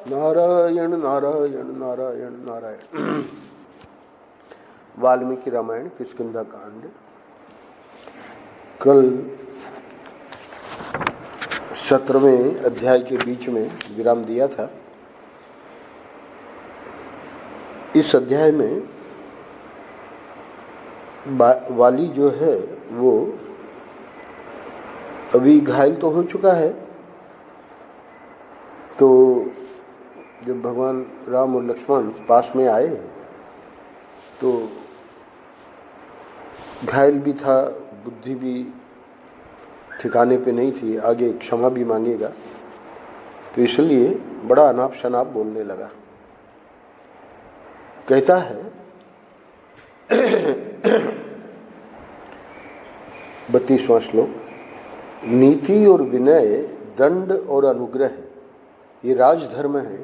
नारायण नारायण नारायण नारायण। वाल्मीकि रामायण किष्किंधा कांड। कल 17वें अध्याय के बीच में विराम दिया था। इस अध्याय में वाली जो है वो अभी घायल तो हो चुका है, तो जब भगवान राम और लक्ष्मण पास में आए तो घायल भी था, बुद्धि भी ठिकाने पे नहीं थी, आगे क्षमा भी मांगेगा, तो इसलिए बड़ा अनाप शनाप बोलने लगा। कहता है 32वां श्लोक, नीति और विनय, दंड और अनुग्रह ये राजधर्म है,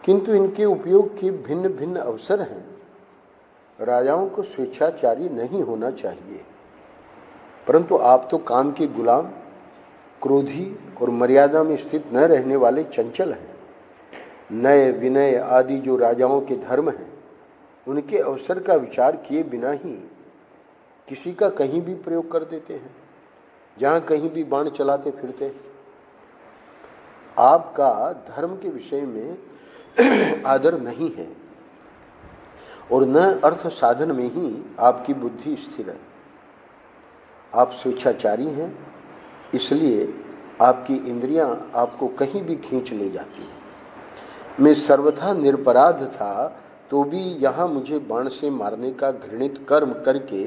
किंतु इनके उपयोग के भिन्न भिन्न अवसर हैं। राजाओं को स्वेच्छाचारी नहीं होना चाहिए, परंतु आप तो काम के गुलाम, क्रोधी और मर्यादा में स्थित न रहने वाले चंचल हैं। नय विनय आदि जो राजाओं के धर्म हैं, उनके अवसर का विचार किए बिना ही किसी का कहीं भी प्रयोग कर देते हैं, जहां कहीं भी बाण चलाते फिरते हैं। आपका धर्म के विषय में आदर नहीं है और न अर्थ साधन में ही आपकी बुद्धि स्थिर है। आप स्वेच्छाचारी हैं, इसलिए आपकी इंद्रियां आपको कहीं भी खींच ले जाती हैं। मैं सर्वथा निरपराध था, तो भी यहाँ मुझे बाण से मारने का घृणित कर्म करके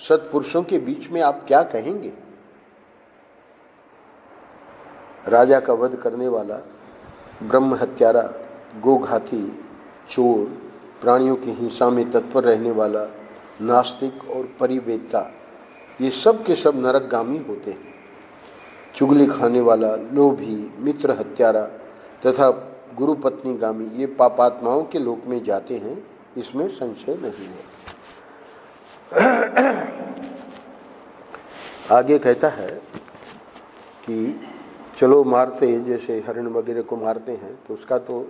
सत्पुरुषों के बीच में आप क्या कहेंगे? राजा का वध करने वाला, ब्रह्म हत्यारा, गोघाती, चोर, प्राणियों की हिंसा में तत्पर रहने वाला, नास्तिक और परिवेदता, ये सब के सब नरकगामी होते हैं। चुगली खाने वाला, लोभी, मित्र हत्यारा तथा गुरु पत्नी गामी, ये पापात्माओं के लोक में जाते हैं, इसमें संशय नहीं है। आगे कहता है कि चलो मारते, जैसे हरिण वगैरह को मारते हैं तो उसका तो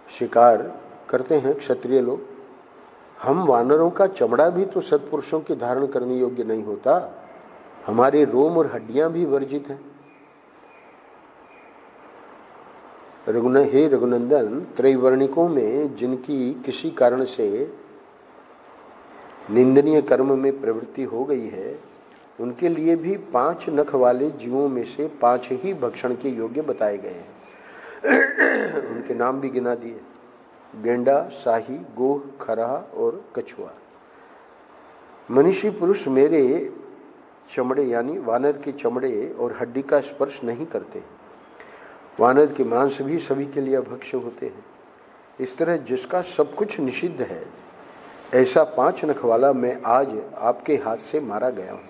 शिकार करते हैं क्षत्रिय लोग। हम वानरों का चमड़ा भी तो सत्पुरुषों के धारण करने योग्य नहीं होता, हमारे रोम और हड्डियां भी वर्जित हैं। हे रघुनंदन, त्रैवर्णिकों में जिनकी किसी कारण से निंदनीय कर्म में प्रवृत्ति हो गई है, उनके लिए भी 5 नख वाले जीवों में से 5 ही भक्षण के योग्य बताए गए हैं। उनके नाम भी गिना दिए, गेंडा, शाही, गोह, खरहा और कछुआ। मनीषी पुरुष मेरे चमड़े यानी वानर के चमड़े और हड्डी का स्पर्श नहीं करते। वानर के मांस भी सभी के लिए अभक्ष्य होते हैं। इस तरह जिसका सब कुछ निषिद्ध है, ऐसा 5 नख वाला मैं आज आपके हाथ से मारा गया हूं।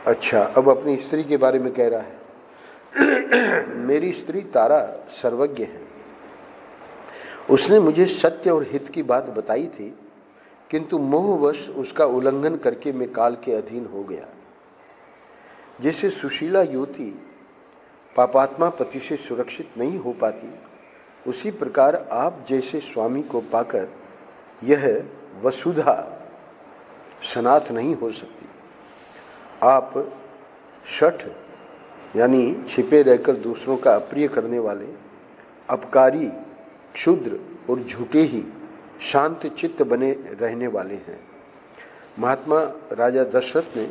अच्छा, अब अपनी स्त्री के बारे में कह रहा है। मेरी स्त्री तारा सर्वज्ञ है, उसने मुझे सत्य और हित की बात बताई थी, किंतु मोहवश उसका उल्लंघन करके मैं काल के अधीन हो गया। जैसे सुशीला युवती पापात्मा पति से सुरक्षित नहीं हो पाती, उसी प्रकार आप जैसे स्वामी को पाकर यह वसुधा सनाथ नहीं हो सकती। आप शठ यानी छिपे रहकर दूसरों का अप्रिय करने वाले, अपकारी, क्षुद्र और झूठे ही शांत चित्त बने रहने वाले हैं। महात्मा राजा दशरथ ने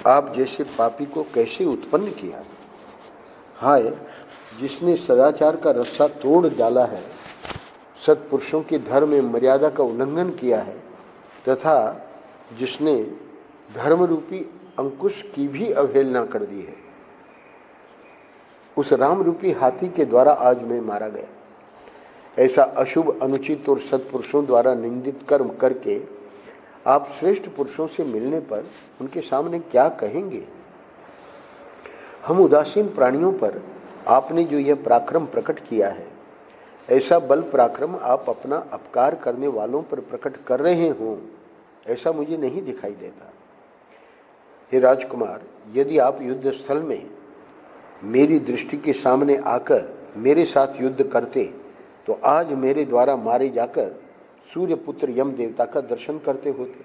आप जैसे पापी को कैसे उत्पन्न किया? हाय, जिसने सदाचार का रस्सा तोड़ डाला है, सत्पुरुषों के धर्म में मर्यादा का उल्लंघन किया है, तथा जिसने धर्म रूपी अंकुश की भी अवहेलना कर दी है, उस राम रूपी हाथी के द्वारा आज मैं मारा गया। ऐसा अशुभ, अनुचित और सत्पुरुषों द्वारा निंदित कर्म करके आप श्रेष्ठ पुरुषों से मिलने पर उनके सामने क्या कहेंगे? हम उदासीन प्राणियों पर आपने जो यह पराक्रम प्रकट किया है, ऐसा बल पराक्रम आप अपना अपकार करने वालों पर प्रकट कर रहे हो, ऐसा मुझे नहीं दिखाई देता। हे राजकुमार, यदि आप युद्ध स्थल में मेरी दृष्टि के सामने आकर मेरे साथ युद्ध करते तो आज मेरे द्वारा मारे जाकर सूर्यपुत्र यम देवता का दर्शन करते होते।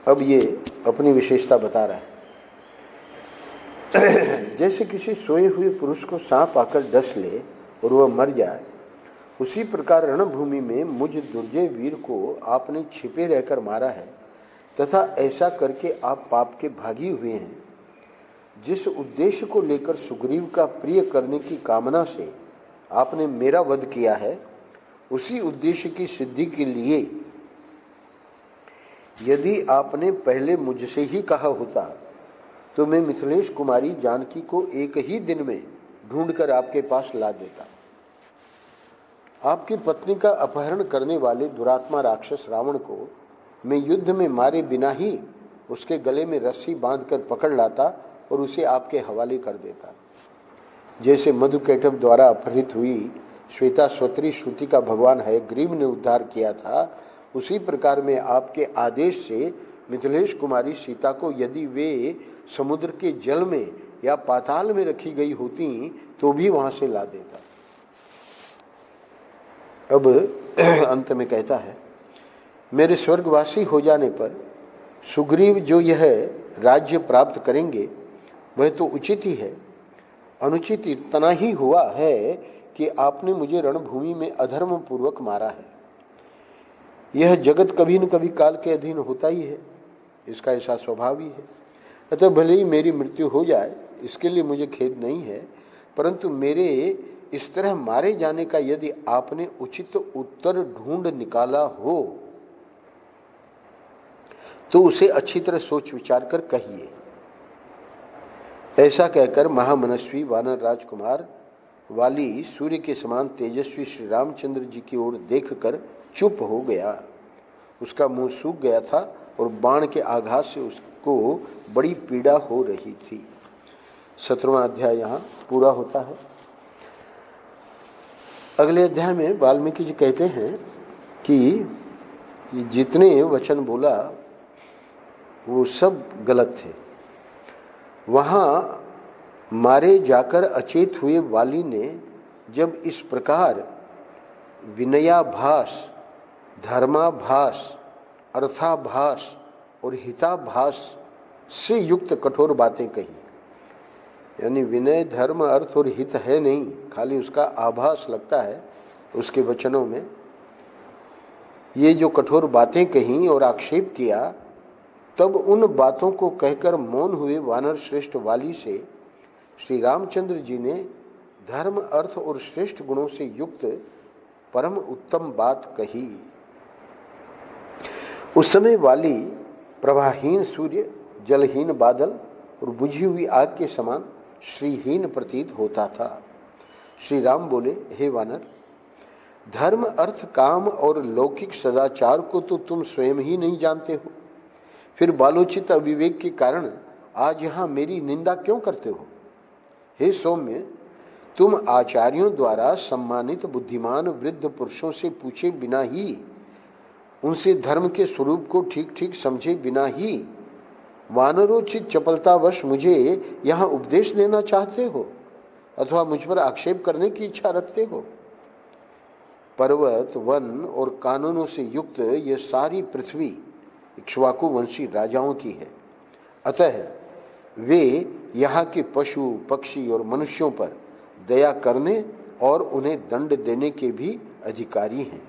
अब ये अपनी विशेषता बता रहा है। जैसे किसी सोए हुए पुरुष को सांप आकर डस ले और वह मर जाए, उसी प्रकार रणभूमि में मुझ दुर्जय वीर को आपने छिपे रहकर मारा है तथा ऐसा करके आप पाप के भागी हुए हैं। जिस उद्देश्य को लेकर सुग्रीव का प्रिय करने की कामना से आपने मेरा वध किया है, उसी उद्देश्य की सिद्धि के लिए यदि आपने पहले मुझसे ही कहा होता तो मैं मिथिलेश कुमारी जानकी को एक ही दिन में ढूंढकर आपके पास ला देता। आपकी पत्नी का अपहरण करने वाले दुरात्मा राक्षस रावण को मैं युद्ध में मारे बिना ही उसके गले में रस्सी बांधकर पकड़ लाता और उसे आपके हवाले कर देता। जैसे मधुकैटभ द्वारा अपहृत हुई श्वेताश्वत्री श्रुति का भगवान हयग्रीव ने उद्धार किया था, उसी प्रकार में आपके आदेश से मिथिलेश कुमारी सीता को यदि वे समुद्र के जल में या पाताल में रखी गई होती तो भी वहां से ला देता। अब अंत में कहता है, मेरे स्वर्गवासी हो जाने पर सुग्रीव जो यह राज्य प्राप्त करेंगे वह तो उचित ही है। अनुचित इतना ही हुआ है कि आपने मुझे रणभूमि में अधर्म पूर्वक मारा है। यह जगत कभी न कभी काल के अधीन होता ही है, इसका ऐसा स्वभाव ही है। अतः भले ही मेरी मृत्यु हो जाए, इसके लिए मुझे खेद नहीं है, परंतु मेरे इस तरह मारे जाने का यदि आपने उचित उत्तर ढूंढ निकाला हो तो उसे अच्छी तरह सोच विचार कर कहिए। ऐसा कहकर महामनस्वी वानर राजकुमार वाली सूर्य के समान तेजस्वी श्री रामचंद्र जी की ओर देखकर चुप हो गया। उसका मुंह सूख गया था और बाण के आघात से उसको बड़ी पीड़ा हो रही थी। 17वां अध्याय यहाँ पूरा होता है। अगले अध्याय में वाल्मीकि जी कहते हैं कि जितने वचन बोला वो सब गलत थे। वहाँ मारे जाकर अचेत हुए वाली ने जब इस प्रकार विनयाभास, धर्माभास, अर्थाभास और हिताभास से युक्त कठोर बातें कही, यानी विनय, धर्म, अर्थ और हित है नहीं, खाली उसका आभास लगता है उसके वचनों में, ये जो कठोर बातें कही और आक्षेप किया, तब उन बातों को कहकर मौन हुए वानर श्रेष्ठ वाली से श्री रामचंद्र जी ने धर्म, अर्थ और श्रेष्ठ गुणों से युक्त परम उत्तम बात कही। उस समय वाली प्रभाहीन सूर्य, जलहीन बादल और बुझी हुई आग के समान श्रीहीन प्रतीत होता था। श्री राम बोले, हे वानर, धर्म, अर्थ, काम और लौकिक सदाचार को तो तुम स्वयं ही नहीं जानते हो, फिर बालोचित अविवेक के कारण आज यहाँ मेरी निंदा क्यों करते हो? हे सौम्य, तुम आचार्यों द्वारा सम्मानित बुद्धिमान वृद्ध पुरुषों से पूछे बिना ही, उनसे धर्म के स्वरूप को ठीक ठीक समझे बिना ही वानरोचित चपलतावश मुझे यहाँ उपदेश देना चाहते हो अथवा मुझ पर आक्षेप करने की इच्छा रखते हो? पर्वत, वन और कानूनों से युक्त यह सारी पृथ्वी इक्ष्वाकु वंशी राजाओं की है, अतः वे यहाँ के पशु, पक्षी और मनुष्यों पर दया करने और उन्हें दंड देने के भी अधिकारी हैं।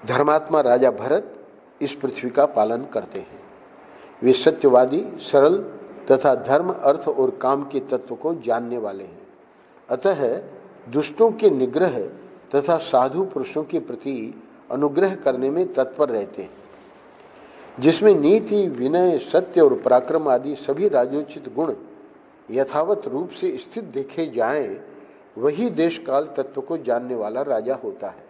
धर्मात्मा राजा भरत इस पृथ्वी का पालन करते हैं। वे सत्यवादी, सरल तथा धर्म, अर्थ और काम के तत्व को जानने वाले हैं, अतः दुष्टों के निग्रह तथा साधु पुरुषों के प्रति अनुग्रह करने में तत्पर रहते हैं। जिसमें नीति, विनय, सत्य और पराक्रम आदि सभी राजोचित गुण यथावत रूप से स्थित देखे जाएं, वही देश काल तत्व को जानने वाला राजा होता है।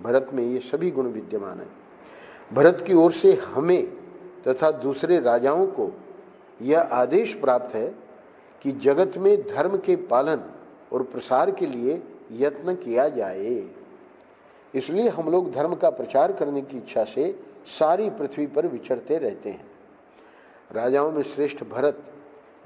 भरत में ये सभी गुण विद्यमान हैं। भरत की ओर से हमें तथा दूसरे राजाओं को यह आदेश प्राप्त है कि जगत में धर्म के पालन और प्रसार के लिए यत्न किया जाए। इसलिए हम लोग धर्म का प्रचार करने की इच्छा से सारी पृथ्वी पर विचरते रहते हैं। राजाओं में श्रेष्ठ भरत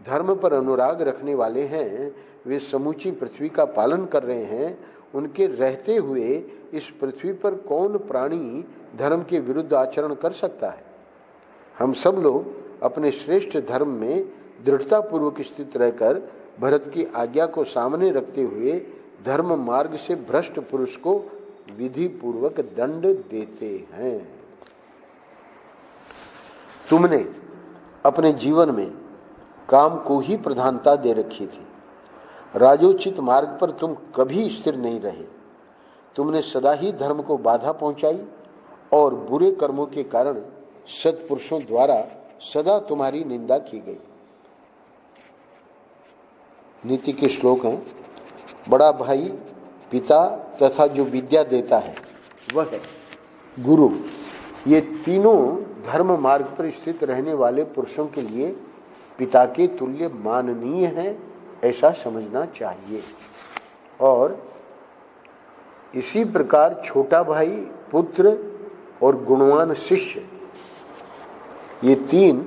धर्म पर अनुराग रखने वाले हैं। वे समूची पृथ्वी का पालन कर रहे हैं। उनके रहते हुए इस पृथ्वी पर कौन प्राणी धर्म के विरुद्ध आचरण कर सकता है? हम सब लोग अपने श्रेष्ठ धर्म में दृढ़तापूर्वक स्थित रहकर भरत की आज्ञा को सामने रखते हुए धर्म मार्ग से भ्रष्ट पुरुष को विधि पूर्वक दंड देते हैं। तुमने अपने जीवन में काम को ही प्रधानता दे रखी थी। राजोचित मार्ग पर तुम कभी स्थिर नहीं रहे। तुमने सदा ही धर्म को बाधा पहुंचाई और बुरे कर्मों के कारण सत्पुरुषों द्वारा सदा तुम्हारी निंदा की गई। नीति के श्लोक हैं, बड़ा भाई पिता तथा जो विद्या देता है वह है गुरु। ये तीनों धर्म मार्ग पर स्थित रहने वाले पुरुषों के लिए पिता के तुल्य माननीय है, ऐसा समझना चाहिए। और इसी प्रकार छोटा भाई, पुत्र और गुणवान शिष्य, ये तीन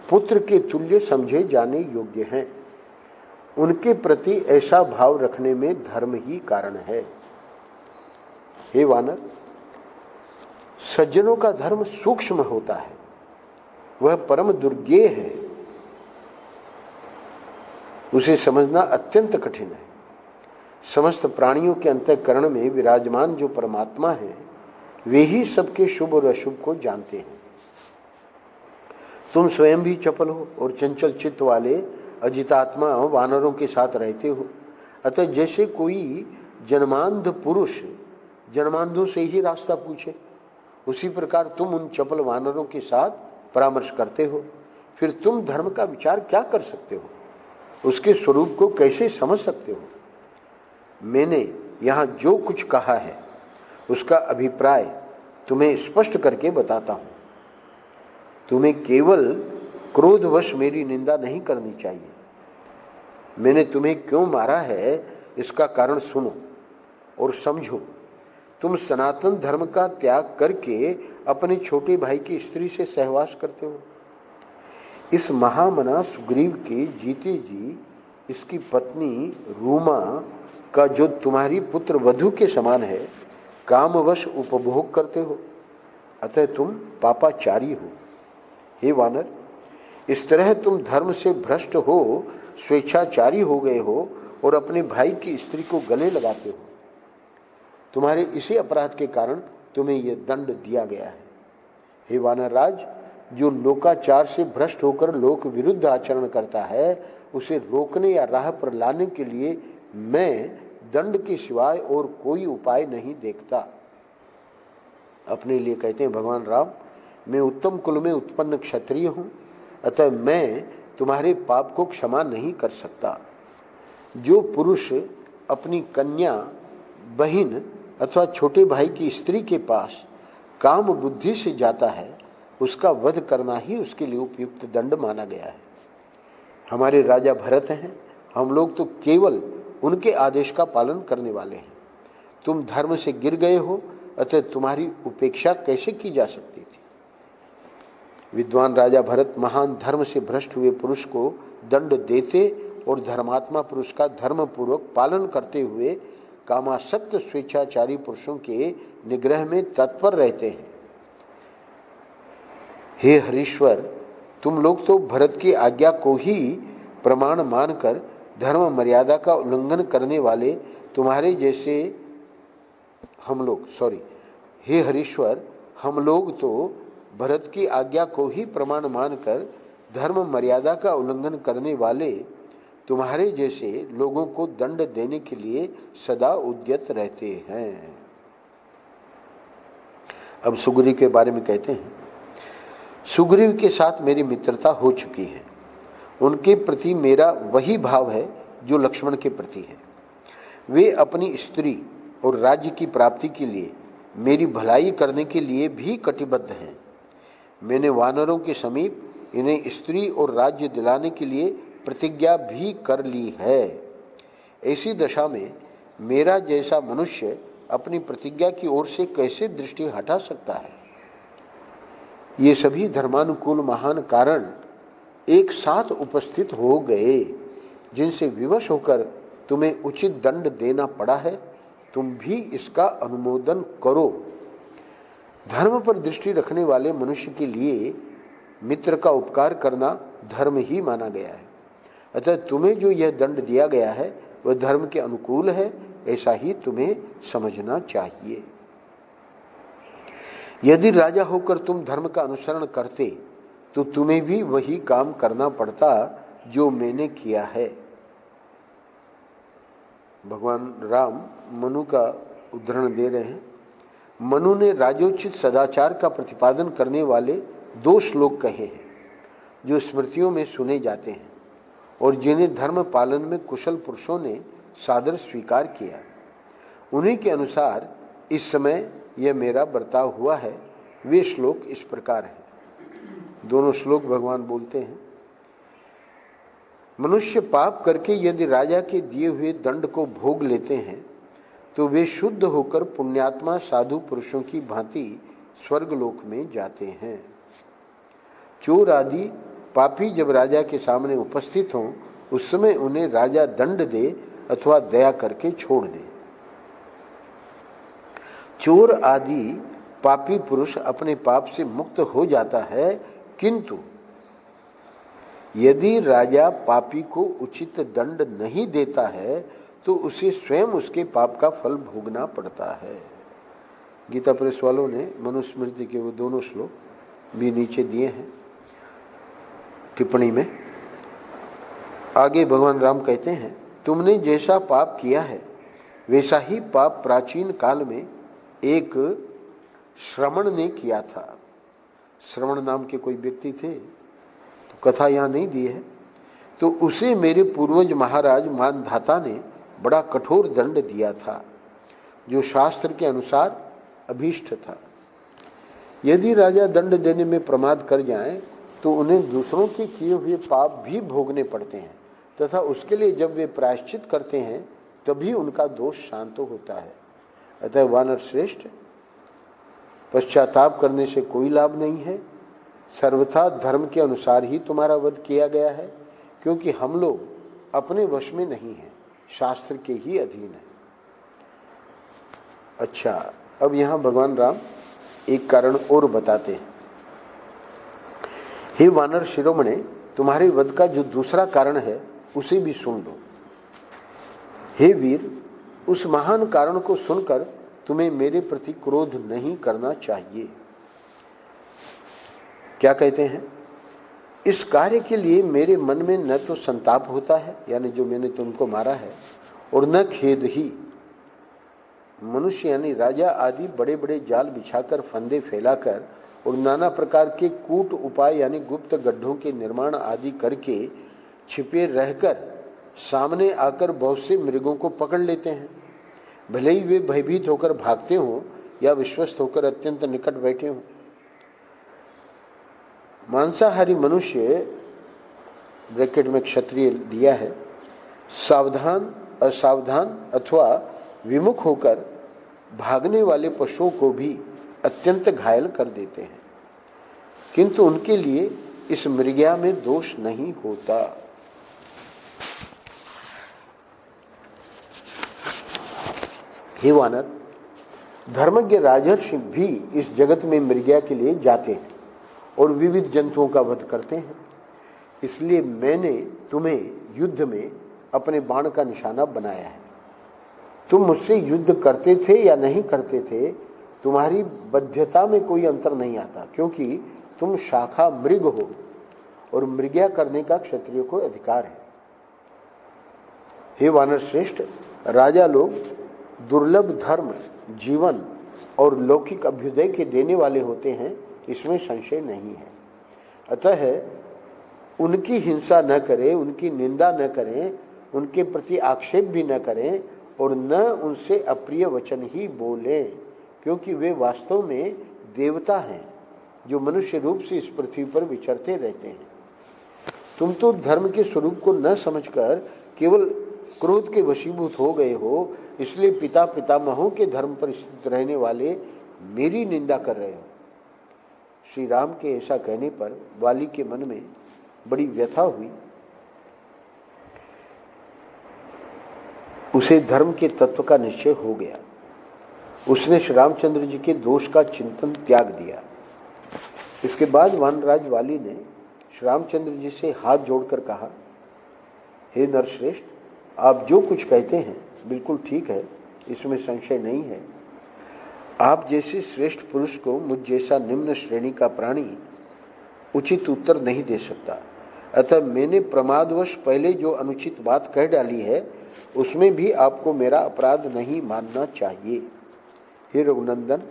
पुत्र के तुल्य समझे जाने योग्य हैं। उनके प्रति ऐसा भाव रखने में धर्म ही कारण है। हे वानर, सज्जनों का धर्म सूक्ष्म होता है, वह परम दुर्ज्ञेय है, उसे समझना अत्यंत कठिन है। समस्त प्राणियों के अंतःकरण में विराजमान जो परमात्मा है, वे ही सबके शुभ और अशुभ को जानते हैं। तुम स्वयं भी चपल हो और चंचल चित्त वाले अजितात्मा वानरों के साथ रहते हो। अतः जैसे कोई जन्मांध पुरुष जन्मांधों से ही रास्ता पूछे, उसी प्रकार तुम उन चपल वानरों के साथ परामर्श करते हो। फिर तुम धर्म का विचार क्या कर सकते हो? उसके स्वरूप को कैसे समझ सकते हो? मैंने यहाँ जो कुछ कहा है उसका अभिप्राय तुम्हें स्पष्ट करके बताता हूँ। तुम्हें केवल क्रोधवश मेरी निंदा नहीं करनी चाहिए। मैंने तुम्हें क्यों मारा है इसका कारण सुनो और समझो। तुम सनातन धर्म का त्याग करके अपने छोटे भाई की स्त्री से सहवास करते हो। इस महामना सुग्रीव के जीते जी इसकी पत्नी रूमा का जो तुम्हारी पुत्र वधु के समान है, कामवश उपभोग करते हो। अतः तुम पापाचारी हो। हे वानर, इस तरह तुम धर्म से भ्रष्ट हो, स्वेच्छाचारी हो गए हो और अपने भाई की स्त्री को गले लगाते हो। तुम्हारे इसी अपराध के कारण तुम्हें यह दंड दिया गया है। हे वानर राज, जो लोकाचार से भ्रष्ट होकर लोक विरुद्ध आचरण करता है, उसे रोकने या राह पर लाने के लिए मैं दंड के सिवाय और कोई उपाय नहीं देखता। अपने लिए कहते हैं भगवान राम, मैं उत्तम कुल में उत्पन्न क्षत्रिय हूँ, अतः मैं तुम्हारे पाप को क्षमा नहीं कर सकता। जो पुरुष अपनी कन्या, बहन अथवा छोटे भाई की स्त्री के पास काम बुद्धि से जाता है, उसका वध करना ही उसके लिए उपयुक्त दंड माना गया है। हमारे राजा भरत हैं, हम लोग तो केवल उनके आदेश का पालन करने वाले हैं। तुम धर्म से गिर गए हो, अतः तुम्हारी उपेक्षा कैसे की जा सकती थी? विद्वान राजा भरत महान धर्म से भ्रष्ट हुए पुरुष को दंड देते और धर्मात्मा पुरुष का धर्म पूर्वक पालन करते हुए कामासक्त स्वेच्छाचारी पुरुषों के निग्रह में तत्पर रहते हैं। हे हरीश्वर, तुम लोग तो भरत की आज्ञा को ही प्रमाण मानकर धर्म मर्यादा का उल्लंघन करने वाले तुम्हारे जैसे हे हरीश्वर, हम लोग तो भरत की आज्ञा को ही प्रमाण मानकर धर्म मर्यादा का उल्लंघन करने वाले तुम्हारे जैसे लोगों को दंड देने के लिए सदा उद्यत रहते हैं। अब सुग्रीव के बारे में कहते हैं, सुग्रीव के साथ मेरी मित्रता हो चुकी है। उनके प्रति मेरा वही भाव है जो लक्ष्मण के प्रति है। वे अपनी स्त्री और राज्य की प्राप्ति के लिए मेरी भलाई करने के लिए भी कटिबद्ध हैं। मैंने वानरों के समीप इन्हें स्त्री और राज्य दिलाने के लिए प्रतिज्ञा भी कर ली है। ऐसी दशा में मेरा जैसा मनुष्य अपनी प्रतिज्ञा की ओर से कैसे दृष्टि हटा सकता है? ये सभी धर्मानुकूल महान कारण एक साथ उपस्थित हो गए, जिनसे विवश होकर तुम्हें उचित दंड देना पड़ा है। तुम भी इसका अनुमोदन करो। धर्म पर दृष्टि रखने वाले मनुष्य के लिए मित्र का उपकार करना धर्म ही माना गया है। अतः तुम्हें जो यह दंड दिया गया है वह धर्म के अनुकूल है, ऐसा ही तुम्हें समझना चाहिए। यदि राजा होकर तुम धर्म का अनुसरण करते तो तुम्हें भी वही काम करना पड़ता जो मैंने किया है। भगवान राम मनु का उदाहरण दे रहे हैं। मनु ने राजोचित सदाचार का प्रतिपादन करने वाले 2 श्लोक कहे हैं जो स्मृतियों में सुने जाते हैं और जिन्हें धर्म पालन में कुशल पुरुषों ने सादर स्वीकार किया। उन्हीं के अनुसार इस समय यह मेरा बर्ताव हुआ है। वे श्लोक इस प्रकार हैं। दोनों श्लोक भगवान बोलते हैं, मनुष्य पाप करके यदि राजा के दिए हुए दंड को भोग लेते हैं तो वे शुद्ध होकर पुण्यात्मा साधु पुरुषों की भांति स्वर्गलोक में जाते हैं। चोर आदि पापी जब राजा के सामने उपस्थित हों उस समय उन्हें राजा दंड दे अथवा दया करके छोड़ दे। चोर आदि पापी पुरुष अपने पाप से मुक्त हो जाता है, किंतु यदि राजा पापी को उचित दंड नहीं देता है तो उसे स्वयं उसके पाप का फल भोगना पड़ता है। गीता प्रेस वालों ने मनुस्मृति के वो दोनों श्लोक भी नीचे दिए हैं टिप्पणी में। आगे भगवान राम कहते हैं, तुमने जैसा पाप किया है वैसा ही पाप प्राचीन काल में एक श्रमण ने किया था। श्रवण नाम के कोई व्यक्ति थे, तो कथा यहाँ नहीं दी है। तो उसे मेरे पूर्वज महाराज मानधाता ने बड़ा कठोर दंड दिया था जो शास्त्र के अनुसार अभीष्ट था। यदि राजा दंड देने में प्रमाद कर जाएं तो उन्हें दूसरों के किए हुए पाप भी भोगने पड़ते हैं तथा उसके लिए जब वे प्रायश्चित करते हैं तभी उनका दोष शांत होता है। अतः वानर श्रेष्ठ, पश्चाताप करने से कोई लाभ नहीं है। सर्वथा धर्म के अनुसार ही तुम्हारा वध किया गया है, क्योंकि हम लोग अपने वश में नहीं हैं, शास्त्र के ही अधीन है। अच्छा, अब यहाँ भगवान राम एक कारण और बताते हैं। हे वानर शिरोमणे, तुम्हारे वध का जो दूसरा कारण है उसे भी सुन लो। हे वीर, उस महान कारण को सुनकर तुम्हें मेरे प्रति क्रोध नहीं करना चाहिए। क्या कहते हैं? इस कार्य के लिए मेरे मन में न तो संताप होता है, यानी जो मैंने तुमको मारा है, और न खेद ही। मनुष्य यानी राजा आदि बड़े बड़े जाल बिछाकर, फंदे फैलाकर और नाना प्रकार के कूट उपाय यानी गुप्त गड्ढों के निर्माण आदि करके छिपे रहकर सामने आकर बहुत से मृगों को पकड़ लेते हैं। भले ही वे भयभीत होकर भागते हों या विश्वस्त होकर अत्यंत निकट बैठे हों। मांसाहारी मनुष्य ब्रैकेट में क्षत्रिय दिया है, सावधान, असावधान अथवा विमुख होकर भागने वाले पशुओं को भी अत्यंत घायल कर देते हैं, किंतु उनके लिए इस मृग्या में दोष नहीं होता। हे वानर, धर्मज्ञ राजर्षि भी इस जगत में मृग्या के लिए जाते हैं और विविध जंतुओं का वध करते हैं। इसलिए मैंने तुम्हें युद्ध में अपने बाण का निशाना बनाया है। तुम मुझसे युद्ध करते थे या नहीं करते थे, तुम्हारी बद्धता में कोई अंतर नहीं आता, क्योंकि तुम शाखा मृग हो और मृग्या करने का क्षत्रिय को अधिकार है। हे वानर श्रेष्ठ, राजा लोग दुर्लभ धर्म, जीवन और लौकिक अभ्युदय के देने वाले होते हैं, इसमें संशय नहीं है। अतः उनकी हिंसा न करें, उनकी निंदा न करें, उनके प्रति आक्षेप भी न करें और न उनसे अप्रिय वचन ही बोलें, क्योंकि वे वास्तव में देवता हैं जो मनुष्य रूप से इस पृथ्वी पर विचरते रहते हैं। तुम तो धर्म के स्वरूप को न समझकर केवल क्रोध के वशीभूत हो गए हो, इसलिए पिता पितामहों के धर्म पर स्थित रहने वाले मेरी निंदा कर रहे हो। श्री राम के ऐसा कहने पर वाली के मन में बड़ी व्यथा हुई। उसे धर्म के तत्व का निश्चय हो गया। उसने श्री रामचंद्र जी के दोष का चिंतन त्याग दिया। इसके बाद वानराज वाली ने श्री रामचंद्र जी से हाथ जोड़कर कहा, हे नरश्रेष्ठ, आप जो कुछ कहते हैं बिल्कुल ठीक है, इसमें संशय नहीं है। आप जैसे श्रेष्ठ पुरुष को मुझ जैसा निम्न श्रेणी का प्राणी उचित उत्तर नहीं दे सकता। अतः मैंने प्रमादवश पहले जो अनुचित बात कह डाली है उसमें भी आपको मेरा अपराध नहीं मानना चाहिए। हे रघुनंदन,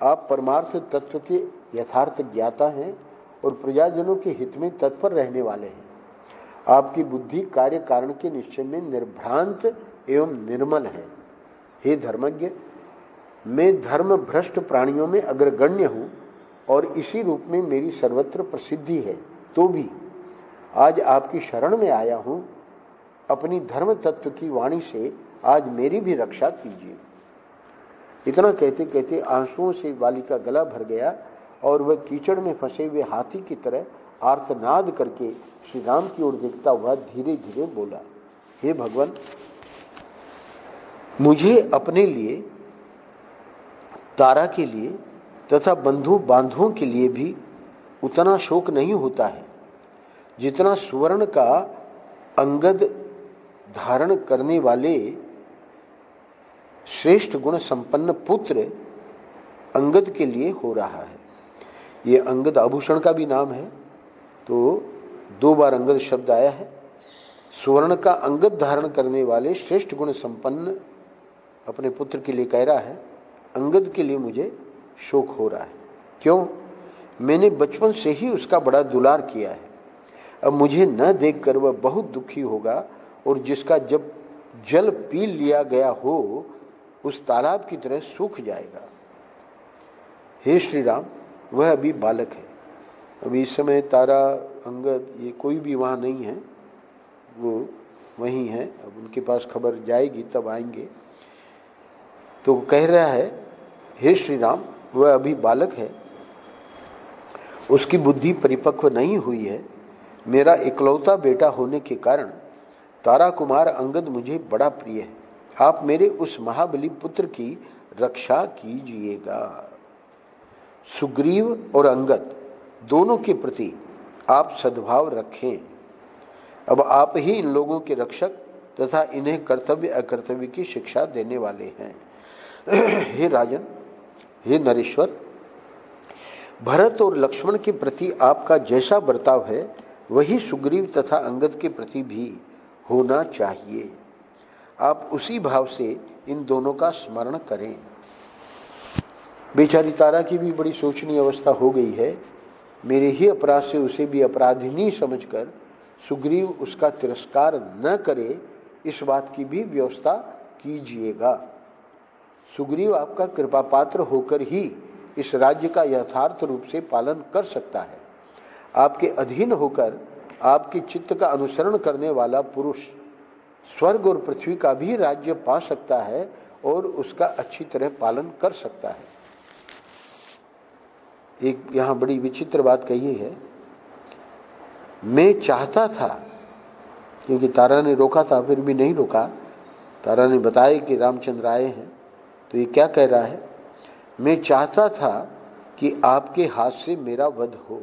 आप परमार्थ तत्व के यथार्थ ज्ञाता हैं और प्रजाजनों के हित में तत्पर रहने वाले हैं। आपकी बुद्धि कार्य कारण के निश्चय में निर्भ्रांत एवं निर्मल है। हे धर्मज्ञ, मैं धर्म भ्रष्ट प्राणियों में अग्रगण्य हूँ और इसी रूप में मेरी सर्वत्र प्रसिद्धि है, तो भी आज आपकी शरण में आया हूँ। अपनी धर्म तत्व की वाणी से आज मेरी भी रक्षा कीजिए। इतना कहते कहते आंसुओं से वाली का गला भर गया और वह कीचड़ में फंसे हुए हाथी की तरह आर्तनाद करके श्री राम की ओर देखता हुआ धीरे धीरे बोला, हे भगवान, मुझे अपने लिए, तारा के लिए तथा बंधु बांधवों के लिए भी उतना शोक नहीं होता है जितना सुवर्ण का अंगद धारण करने वाले श्रेष्ठ गुण संपन्न पुत्र अंगद के लिए हो रहा है। ये अंगद आभूषण का भी नाम है, तो 2 बार अंगद शब्द आया है। सुवर्ण का अंगद धारण करने वाले श्रेष्ठ गुण संपन्न अपने पुत्र के लिए कह रहा है, अंगद के लिए मुझे शोक हो रहा है। क्यों? मैंने बचपन से ही उसका बड़ा दुलार किया है। अब मुझे न देखकर वह बहुत दुखी होगा और जिसका जब जल पी लिया गया हो उस तालाब की तरह सूख जाएगा। हे श्री राम, वह अभी बालक है। अभी इस समय तारा, अंगद, ये कोई भी वहाँ नहीं है, वो वहीं है। अब उनके पास खबर जाएगी तब आएंगे। तो कह रहा है, हे श्री राम, वह अभी बालक है, उसकी बुद्धि परिपक्व नहीं हुई है। मेरा इकलौता बेटा होने के कारण तारा कुमार अंगद मुझे बड़ा प्रिय है। आप मेरे उस महाबली पुत्र की रक्षा कीजिएगा। सुग्रीव और अंगद दोनों के प्रति आप सद्भाव रखें। अब आप ही इन लोगों के रक्षक तथा इन्हें कर्तव्य अकर्तव्य की शिक्षा देने वाले हैं। हे राजन, हे नरेश्वर, भरत और लक्ष्मण के प्रति आपका जैसा बर्ताव है वही सुग्रीव तथा अंगद के प्रति भी होना चाहिए। आप उसी भाव से इन दोनों का स्मरण करें। बेचारी तारा की भी बड़ी सोचनीय अवस्था हो गई है। मेरे ही अपराध से उसे भी अपराधिनी समझकर सुग्रीव उसका तिरस्कार न करे, इस बात की भी व्यवस्था कीजिएगा। सुग्रीव आपका कृपा पात्र होकर ही इस राज्य का यथार्थ रूप से पालन कर सकता है। आपके अधीन होकर आपके चित्त का अनुसरण करने वाला पुरुष स्वर्ग और पृथ्वी का भी राज्य पा सकता है और उसका अच्छी तरह पालन कर सकता है। एक यहाँ बड़ी विचित्र बात कही है, मैं चाहता था, क्योंकि तारा ने रोका था, फिर भी नहीं रोका। तारा ने बताया कि रामचंद्र आए हैं, तो ये क्या कह रहा है, मैं चाहता था कि आपके हाथ से मेरा वध हो।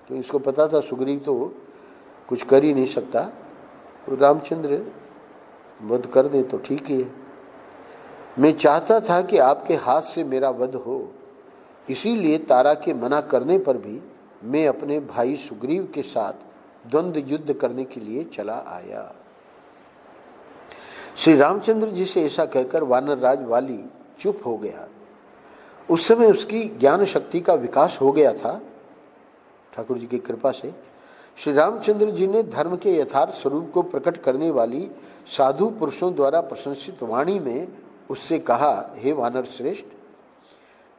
तो इसको पता था सुग्रीव तो कुछ कर ही नहीं सकता, तो रामचंद्र वध कर दे तो ठीक ही है। मैं चाहता था कि आपके हाथ से मेरा वध हो, इसीलिए तारा के मना करने पर भी मैं अपने भाई सुग्रीव के साथ द्वंद्व युद्ध करने के लिए चला आया। श्री रामचंद्र जी से ऐसा कहकर वानर राज वाली चुप हो गया। उस समय उसकी ज्ञान शक्ति का विकास हो गया था। ठाकुर जी की कृपा से श्री रामचंद्र जी ने धर्म के यथार्थ स्वरूप को प्रकट करने वाली साधु पुरुषों द्वारा प्रशंसित वाणी में उससे कहा, हे वानर श्रेष्ठ,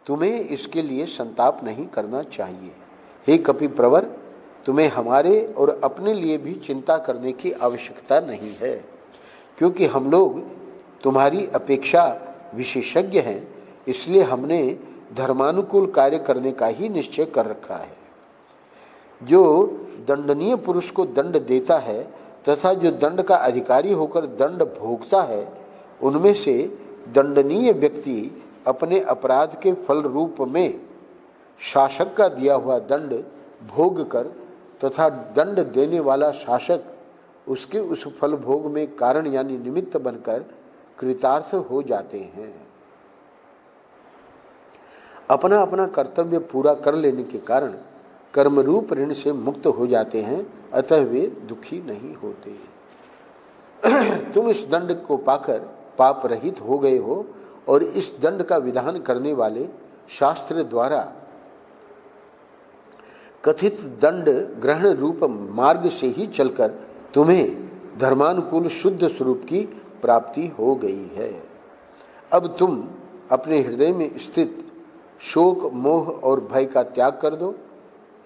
तुम्हें इसके लिए संताप नहीं करना चाहिए। हे कपि प्रवर, तुम्हें हमारे और अपने लिए भी चिंता करने की आवश्यकता नहीं है, क्योंकि हम लोग तुम्हारी अपेक्षा विशेषज्ञ हैं। इसलिए हमने धर्मानुकूल कार्य करने का ही निश्चय कर रखा है। जो दंडनीय पुरुष को दंड देता है तथा जो दंड का अधिकारी होकर दंड भोगता है, उनमें से दंडनीय व्यक्ति अपने अपराध के फल रूप में शासक का दिया हुआ दंड भोग कर तथा दंड देने वाला शासक उसके उस फल भोग में कारण यानी निमित्त बनकर कृतार्थ हो जाते हैं। अपना अपना कर्तव्य पूरा कर लेने के कारण कर्मरूप ऋण से मुक्त हो जाते हैं, अतः वे दुखी नहीं होते। तुम इस दंड को पाकर पाप रहित हो गए हो और इस दंड का विधान करने वाले शास्त्र द्वारा कथित दंड ग्रहण रूप मार्ग से ही चलकर तुम्हें धर्मानुकूल शुद्ध स्वरूप की प्राप्ति हो गई है। अब तुम अपने हृदय में स्थित शोक, मोह और भय का त्याग कर दो।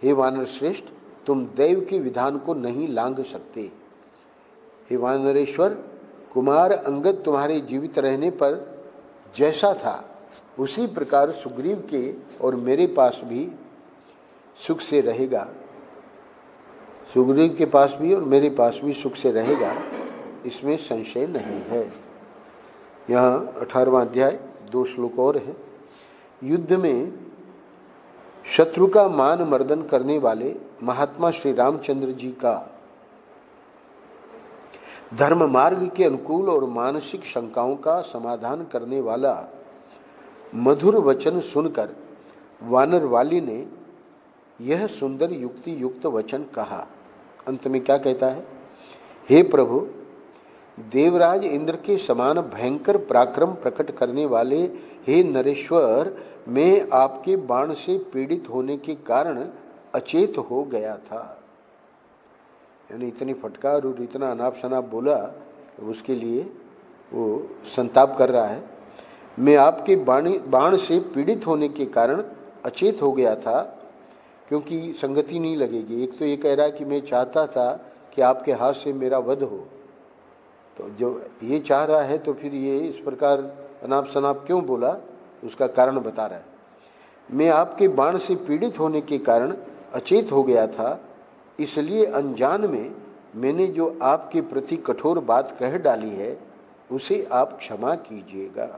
हे वानर श्रेष्ठ, तुम दैव के विधान को नहीं लांघ सकते। हे वानरेश्वर, कुमार अंगद तुम्हारे जीवित रहने पर जैसा था उसी प्रकार सुग्रीव के और मेरे पास भी सुख से रहेगा। सुग्रीव के पास भी और मेरे पास भी सुख से रहेगा, इसमें संशय नहीं है। यहाँ 18वां अध्याय 2 श्लोक और है। युद्ध में शत्रु का मान मर्दन करने वाले महात्मा श्री रामचंद्र जी का धर्म मार्ग के अनुकूल और मानसिक शंकाओं का समाधान करने वाला मधुर वचन सुनकर वानर वाली ने यह सुंदर युक्ति युक्त वचन कहा। अंत में क्या कहता है? हे प्रभु, देवराज इंद्र के समान भयंकर पराक्रम प्रकट करने वाले हे नरेश्वर, मैं आपके बाण से पीड़ित होने के कारण अचेत हो गया था। यानी इतनी फटकार और इतना अनाप शनाप बोला, उसके लिए वो संताप कर रहा है। मैं आपके बाण से पीड़ित होने के कारण अचेत हो गया था, क्योंकि संगति नहीं लगेगी। एक तो ये कह रहा है कि मैं चाहता था कि आपके हाथ से मेरा वध हो, तो जो ये चाह रहा है तो फिर ये इस प्रकार अनाप शनाप क्यों बोला, उसका कारण बता रहा है। मैं आपके बाण से पीड़ित होने के कारण अचेत हो गया था, इसलिए अनजान में मैंने जो आपके प्रति कठोर बात कह डाली है उसे आप क्षमा कीजिएगा।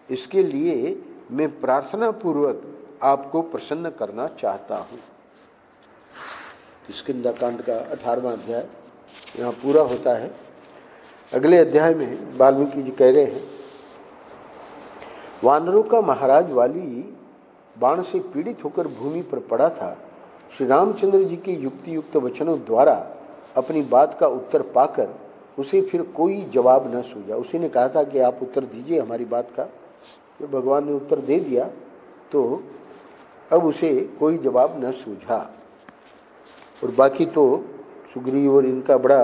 इसके लिए मैं प्रार्थना पूर्वक आपको प्रसन्न करना चाहता हूँ। किष्किंधा कांड का 18वां अध्याय यहाँ पूरा होता है। अगले अध्याय में वाल्मीकि जी कह रहे हैं, वानरों का महाराज वाली बाण से पीड़ित होकर भूमि पर पड़ा था। श्री रामचंद्र जी के युक्ति युक्त वचनों द्वारा अपनी बात का उत्तर पाकर उसे फिर कोई जवाब न सूझा। उसी ने कहा था कि आप उत्तर दीजिए हमारी बात का, तो भगवान ने उत्तर दे दिया, तो अब उसे कोई जवाब न सूझा। और बाकी तो सुग्रीव और इनका बड़ा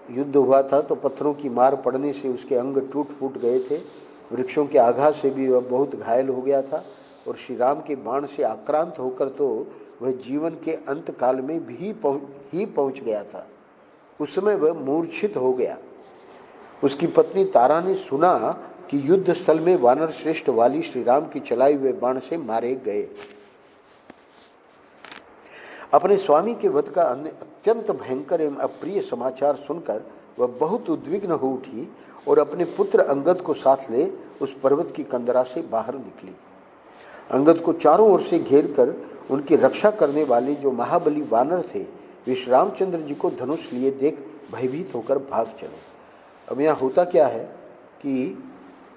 युद्ध हुआ था, तो पत्थरों की मार पड़ने से उसके अंग टूट फूट गए थे। वृक्षों के आघात से भी वह बहुत घायल हो गया था और श्री राम के बाण से आक्रांत होकर तो वह जीवन के अंत काल में भी पहुंच गया था। उस समय वह मूर्छित हो गया। उसकी पत्नी तारा ने सुना कि युद्ध स्थल में वानर श्रेष्ठ वाली श्री राम की चलाए हुए बाण से मारे गए। अपने स्वामी के वध का अत्यंत भयंकर एवं अप्रिय समाचार सुनकर वह बहुत उद्विग्न हो उठी और अपने पुत्र अंगद को साथ ले उस पर्वत की कंदरा से बाहर निकली। अंगद को चारों ओर से घेर कर उनकी रक्षा करने वाले जो महाबली वानर थे, वे श्री रामचंद्र जी को धनुष लिए देख भयभीत होकर भाग चले। अब यहाँ होता क्या है कि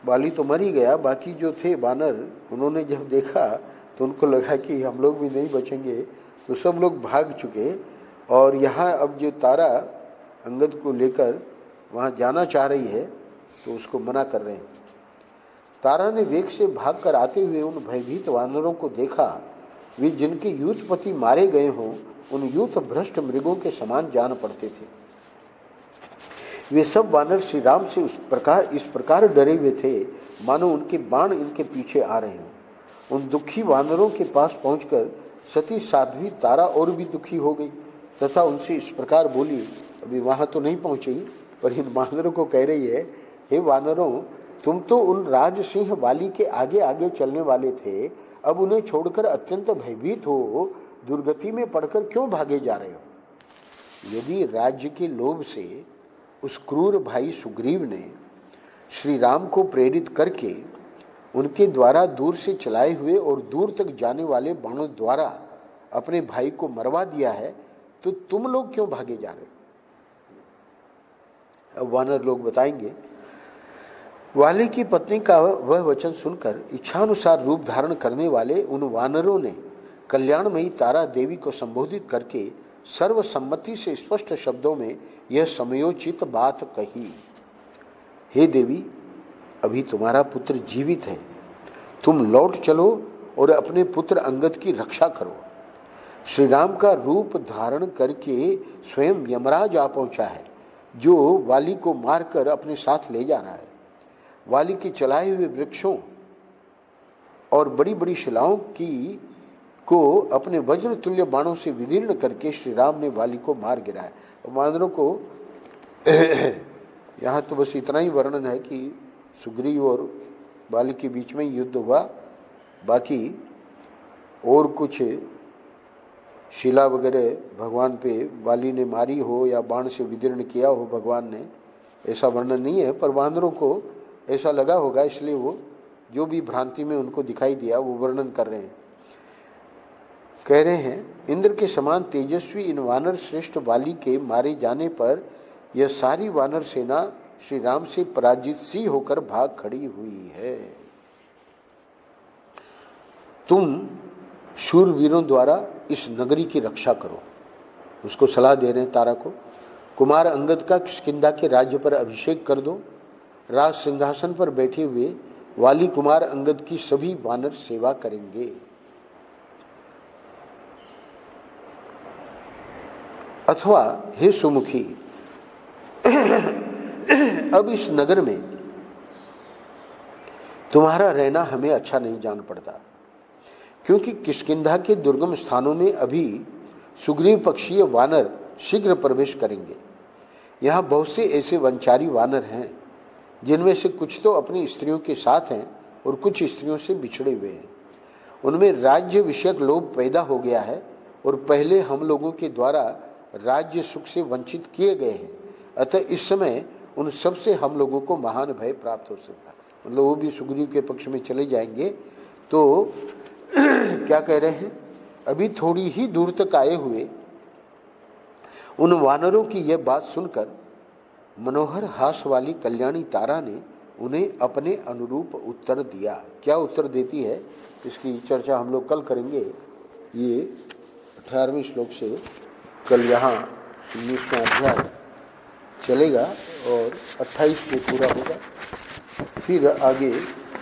वाली तो मर ही गया, बाकी जो थे वानर, उन्होंने जब देखा तो उनको लगा कि हम लोग भी नहीं बचेंगे, तो सब लोग भाग चुके। और यहाँ अब जो तारा अंगद को लेकर वहाँ जाना चाह रही है तो उसको मना कर रहे हैं। तारा ने वेग से भागकर आते हुए उन भयभीत वानरों को देखा। वे जिनके यूथपति मारे गए हों, उन यूथ भ्रष्ट मृगों के समान जान पड़ते थे। वे सब वानर श्री राम से इस प्रकार डरे हुए थे मानो उनके बाण इनके पीछे आ रहे हों। उन दुखी वानरों के पास पहुंचकर सती साध्वी तारा और भी दुखी हो गई तथा उनसे इस प्रकार बोली, अभी वहां तो नहीं पहुंची, पर इन वानरों को कह रही है, हे वानरों, तुम तो उन राजसिंह वाली के आगे आगे चलने वाले थे, अब उन्हें छोड़कर अत्यंत भयभीत हो दुर्गति में पड़कर क्यों भागे जा रहे हो? यदि राज्य के लोभ से उस क्रूर भाई सुग्रीव ने श्री राम को प्रेरित करके उनके द्वारा दूर से चलाए हुए और दूर तक जाने वाले बाणों द्वारा अपने भाई को मरवा दिया है, तो तुम लोग क्यों भागे जा रहे हो? अब वानर लोग बताएंगे। वाली की पत्नी का वह वचन सुनकर इच्छानुसार रूप धारण करने वाले उन वानरों ने कल्याणमयी तारा देवी को संबोधित करके सर्वसम्मति से स्पष्ट शब्दों में यह समयोचित बात कही। हे देवी, अभी तुम्हारा पुत्र जीवित है, तुम लौट चलो और अपने पुत्र अंगद की रक्षा करो। श्री राम का रूप धारण करके स्वयं यमराज आ पहुंचा है, जो वाली को मारकर अपने साथ ले जा रहा है। वाली के चलाए हुए वृक्षों और बड़ी बड़ी शिलाओं को अपने वज्र तुल्य बाणों से विदीर्ण करके श्री राम ने वाली को मार गिराया। वानरों को यहाँ तो बस इतना ही वर्णन है कि सुग्रीव और वाली के बीच में युद्ध हुआ, बाकी और कुछ शिला वगैरह भगवान पे वाली ने मारी हो या बाण से विदीर्ण किया हो भगवान ने, ऐसा वर्णन नहीं है। पर वानरों को ऐसा लगा होगा, इसलिए वो जो भी भ्रांति में उनको दिखाई दिया वो वर्णन कर रहे हैं। कह रहे हैं, इंद्र के समान तेजस्वी इन वानर श्रेष्ठ वाली के मारे जाने पर यह सारी वानर सेना श्री राम से पराजित सी होकर भाग खड़ी हुई है। तुम शूरवीरों द्वारा इस नगरी की रक्षा करो। उसको सलाह दे रहे हैं तारा को। कुमार अंगद का किष्किंधा के राज्य पर अभिषेक कर दो। राज सिंहासन पर बैठे हुए वाली कुमार अंगद की सभी वानर सेवा करेंगे। अथवा हे सुमुखी, अब इस नगर में तुम्हारा रहना हमें अच्छा नहीं जान पड़ता, क्योंकि किष्किंधा के दुर्गम स्थानों में अभी सुग्रीव पक्षीय वानर शीघ्र प्रवेश करेंगे। यहाँ बहुत से ऐसे वनचारी वानर हैं जिनमें से कुछ तो अपनी स्त्रियों के साथ हैं और कुछ स्त्रियों से बिछड़े हुए हैं। उनमें राज्य विषयक लोभ पैदा हो गया है और पहले हम लोगों के द्वारा राज्य सुख से वंचित किए गए हैं। अतः इस समय उन सब से हम लोगों को महान भय प्राप्त हो सकता है। मतलब वो भी सुग्रीव के पक्ष में चले जाएंगे। तो क्या कह रहे हैं, अभी थोड़ी ही दूर तक आए हुए उन वानरों की यह बात सुनकर मनोहर हास वाली कल्याणी तारा ने उन्हें अपने अनुरूप उत्तर दिया। क्या उत्तर देती है इसकी चर्चा हम लोग कल करेंगे। ये 18वें श्लोक से कल यहाँ 19वां अध्याय चलेगा और 28 पे पूरा होगा। फिर आगे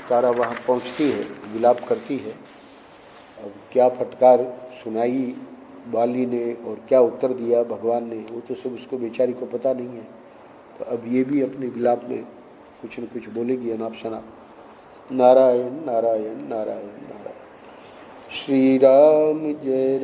तारा वहाँ पहुँचती है, विलाप करती है। अब क्या फटकार सुनाई वाली ने और क्या उत्तर दिया भगवान ने, वो तो सब उसको बेचारी को पता नहीं है। तो अब ये भी अपने विलाप में कुछ न कुछ बोलेगी अनाप शनाप। नारायण नारायण नारायण नारायण। श्री राम जय